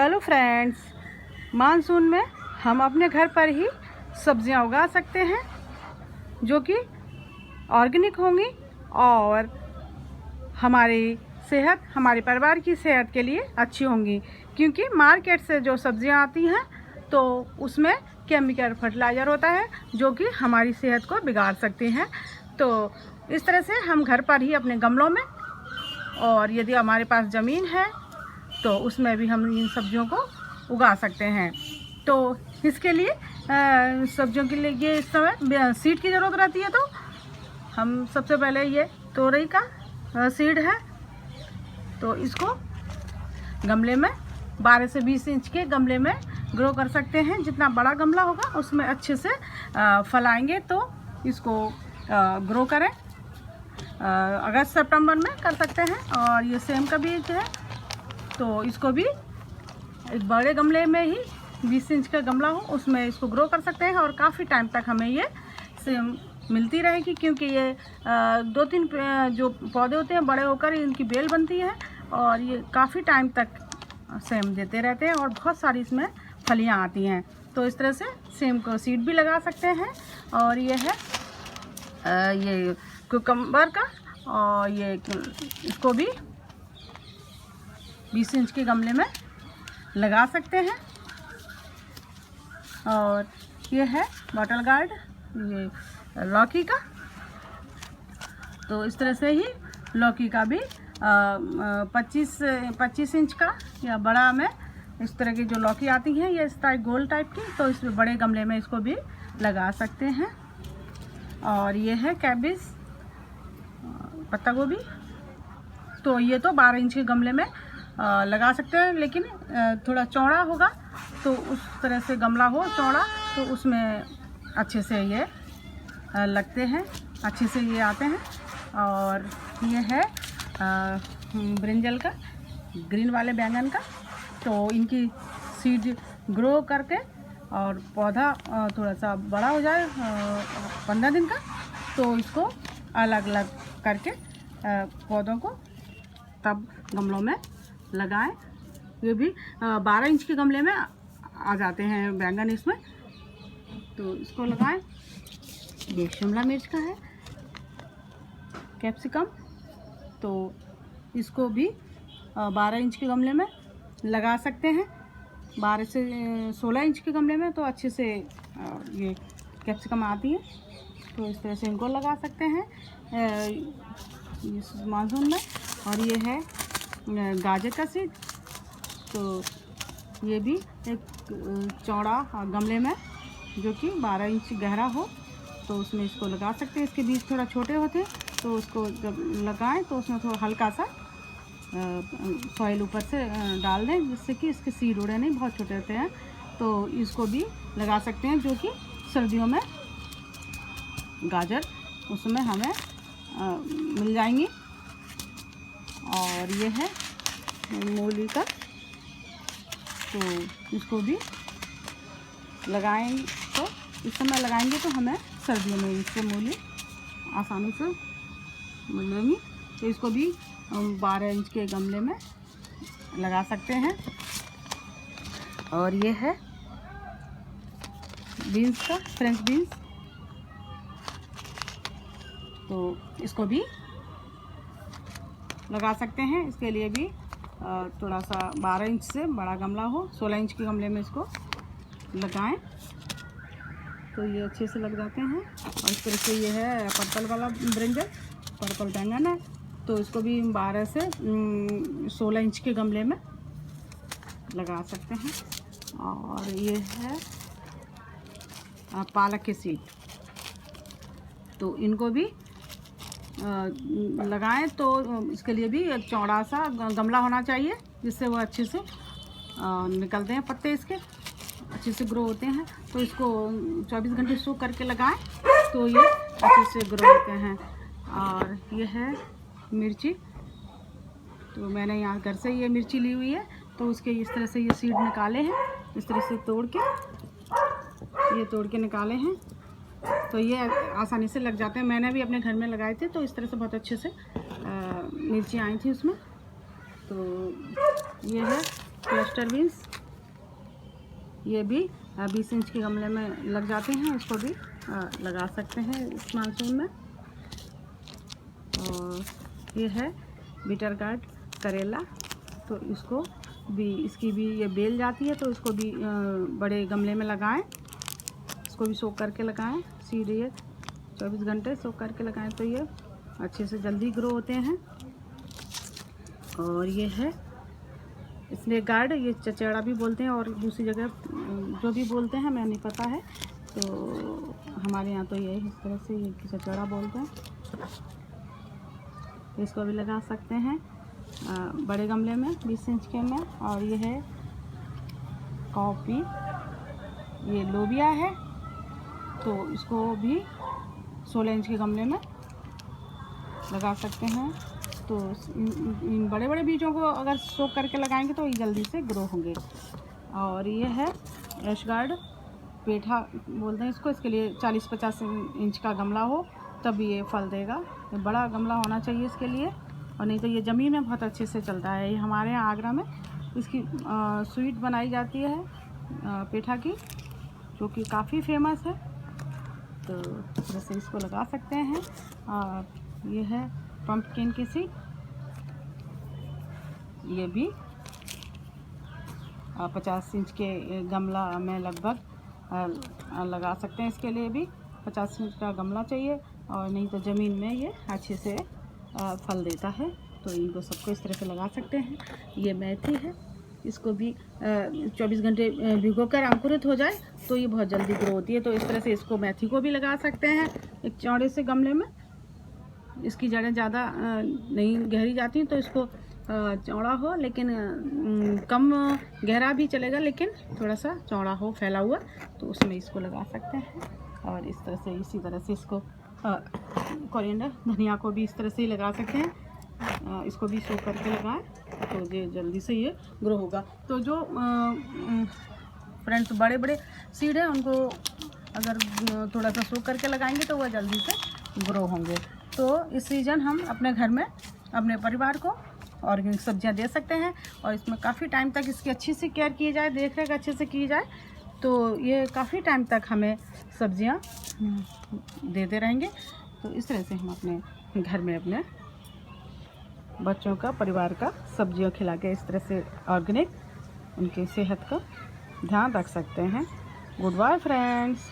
Hello friends, monsoon में हम अपने घर पर ही सब्जियां उगा सकते हैं जो कि ऑर्गेनिक होंगी और हमारी सेहत, हमारे परिवार की सेहत के लिए अच्छी होंगी। क्योंकि मार्केट से जो सब्जियां आती हैं तो उसमें केमिकल फर्टिलाइज़र होता है जो कि हमारी सेहत को बिगाड़ सकती हैं। तो इस तरह से हम घर पर ही अपने गमलों में, और यदि हमारे पास ज़मीन है तो उसमें भी हम इन सब्जियों को उगा सकते हैं। तो इसके लिए सब्जियों के लिए ये इस समय सीड की ज़रूरत रहती है। तो हम सबसे पहले ये तोरई का सीड है, तो इसको गमले में 12 से 20 इंच के गमले में ग्रो कर सकते हैं। जितना बड़ा गमला होगा उसमें अच्छे से फल आएंगे। तो इसको ग्रो करें, अगस्त सितंबर में कर सकते हैं। और ये सेम का बीज है, तो इसको भी एक बड़े गमले में ही 20 इंच का गमला हो उसमें इसको ग्रो कर सकते हैं। और काफ़ी टाइम तक हमें ये सेम मिलती रहेगी, क्योंकि ये 2-3 जो पौधे होते हैं बड़े होकर इनकी बेल बनती है और ये काफ़ी टाइम तक सेम देते रहते हैं और बहुत सारी इसमें फलियां आती हैं। तो इस तरह से सेम को सीड भी लगा सकते हैं। और ये है ये कुकम्बर का, और ये इसको भी 20 इंच के गमले में लगा सकते हैं। और ये है बॉटल गार्ड, ये लौकी का। तो इस तरह से ही लौकी का भी 25 इंच का या बड़ा में इस तरह की जो लौकी आती हैं ये इस टाइप गोल टाइप की, तो इस बड़े गमले में इसको भी लगा सकते हैं। और ये है कैबेज, पत्ता गोभी, तो ये तो 12 इंच के गमले में लगा सकते हैं। लेकिन थोड़ा चौड़ा होगा, तो उस तरह से गमला हो चौड़ा तो उसमें अच्छे से ये लगते हैं, अच्छे से ये आते हैं। और ये है ब्रिंजल का, ग्रीन वाले बैंगन का। तो इनकी सीड ग्रो करके और पौधा थोड़ा सा बड़ा हो जाए 15 दिन का, तो इसको अलग अलग करके पौधों को तब गमलों में लगाएं। ये भी 12 इंच के गमले में आ जाते हैं बैंगन इसमें, तो इसको लगाएं। ये शिमला मिर्च का है, कैप्सिकम, तो इसको भी 12 इंच के गमले में लगा सकते हैं। 12 से 16 इंच के गमले में तो अच्छे से ये कैप्सिकम आती है, तो इस तरह से इनको लगा सकते हैं इस मानसून में। और ये है गाजर का सीड, तो ये भी एक चौड़ा गमले में जो कि 12 इंच गहरा हो, तो उसमें इसको लगा सकते हैं। इसके बीज थोड़ा छोटे होते हैं, तो उसको जब लगाएं तो उसमें थोड़ा हल्का सा सॉइल ऊपर से डाल दें, जिससे कि इसके सीड उड़े नहीं, बहुत छोटे होते हैं। तो इसको भी लगा सकते हैं, जो कि सर्दियों में गाजर उसमें हमें मिल जाएंगी। और ये है मूली का, तो इसको भी लगाएं, तो इस समय लगाएंगे तो हमें सर्दियों में इससे मूली आसानी से मिलेंगी। तो इसको भी 12 इंच के गमले में लगा सकते हैं। और ये है बीन्स का, फ्रेंच बीन्स, तो इसको भी लगा सकते हैं। इसके लिए भी थोड़ा सा 12 इंच से बड़ा गमला हो, 16 इंच के गमले में इसको लगाएं, तो ये अच्छे से लग जाते हैं। और इस तरह से ये है पर्पल वाला ब्रिंजल, पर्पल बैंगन है, तो इसको भी 12 से 16 इंच के गमले में लगा सकते हैं। और ये है पालक के सीड, तो इनको भी लगाएं। तो इसके लिए भी एक चौड़ा सा गमला होना चाहिए, जिससे वो अच्छे से निकलते हैं, पत्ते इसके अच्छे से ग्रो होते हैं। तो इसको 24 घंटे सूख करके लगाएं, तो ये अच्छे से ग्रो होते हैं। और ये है मिर्ची, तो मैंने यहाँ घर से ये मिर्ची ली हुई है, तो उसके इस तरह से ये सीड निकाले हैं, इस तरह से तोड़ के निकाले हैं, तो ये आसानी से लग जाते हैं। मैंने भी अपने घर में लगाए थे, तो इस तरह से बहुत अच्छे से मिर्ची आई थी उसमें। तो ये है क्लस्टर बीन्स, ये भी 20 इंच के गमले में लग जाते हैं, इसको भी लगा सकते हैं इस मानसून में। और ये है बीटर गार्ड करेला, तो इसको भी, इसकी भी ये बेल जाती है, तो इसको भी बड़े गमले में लगाएं, इसको भी सोख करके लगाएं। सीड ये 24 घंटे सोख करके लगाएं तो ये अच्छे से जल्दी ग्रो होते हैं। और ये है स्नेक गार्ड, ये चचेड़ा भी बोलते हैं और दूसरी जगह जो भी बोलते हैं मैं नहीं पता है, तो हमारे यहाँ तो ये इस तरह से ये चचेड़ा बोलते हैं। इसको भी लगा सकते हैं बड़े गमले में 20 इंच के में। और ये है कॉफ़ी, ये लोबिया है, तो इसको भी 16 इंच के गमले में लगा सकते हैं। तो इन बड़े बड़े बीजों को अगर सोख करके लगाएंगे तो ये जल्दी से ग्रो होंगे। और ये है ऐश गार्ड, पेठा बोलते हैं इसको, इसके लिए 40-50 इंच का गमला हो तब ये फल देगा। ये बड़ा गमला होना चाहिए इसके लिए, और नहीं तो ये ज़मीन में बहुत अच्छे से चलता है। ये हमारे यहाँ आगरा में इसकी स्वीट बनाई जाती है पेठा की, जो कि काफ़ी फेमस है। तो जैसे इसको लगा सकते हैं। और ये है पम्पकिन की सीड, ये भी 50 इंच के गमला में लगभग लगा सकते हैं। इसके लिए भी 50 इंच का गमला चाहिए, और नहीं तो ज़मीन में ये अच्छे से फल देता है। तो इनको सबको इस तरह से लगा सकते हैं। ये मेथी है, इसको भी 24 घंटे भिगोकर अंकुरित हो जाए तो ये बहुत जल्दी ग्रो होती है। तो इस तरह से इसको मेथी को भी लगा सकते हैं एक चौड़े से गमले में। इसकी जड़ें ज़्यादा नहीं गहरी जाती, तो इसको चौड़ा हो, लेकिन कम गहरा भी चलेगा, लेकिन थोड़ा सा चौड़ा हो फैला हुआ, तो उसमें इसको लगा सकते हैं। और इस तरह से, इसी तरह से इसको कोरिएंडर, धनिया को भी इस तरह से ही लगा सकते हैं। इसको भी सोख करके लगाएं तो ये जल्दी से ये ग्रो होगा। तो जो फ्रेंड्स बड़े बड़े सीड हैं उनको अगर थोड़ा सा सोख करके लगाएंगे तो वह जल्दी से ग्रो होंगे। तो इस सीजन हम अपने घर में अपने परिवार को ऑर्गेनिक सब्जियां दे सकते हैं, और इसमें काफ़ी टाइम तक इसकी अच्छी से केयर की जाए, देख रेख अच्छे से की जाए, तो ये काफ़ी टाइम तक हमें सब्जियां देते रहेंगे। तो इस तरह से हम अपने घर में अपने बच्चों का, परिवार का सब्जियां खिला के इस तरह से ऑर्गेनिक उनकी सेहत का ध्यान रख सकते हैं। Goodbye friends.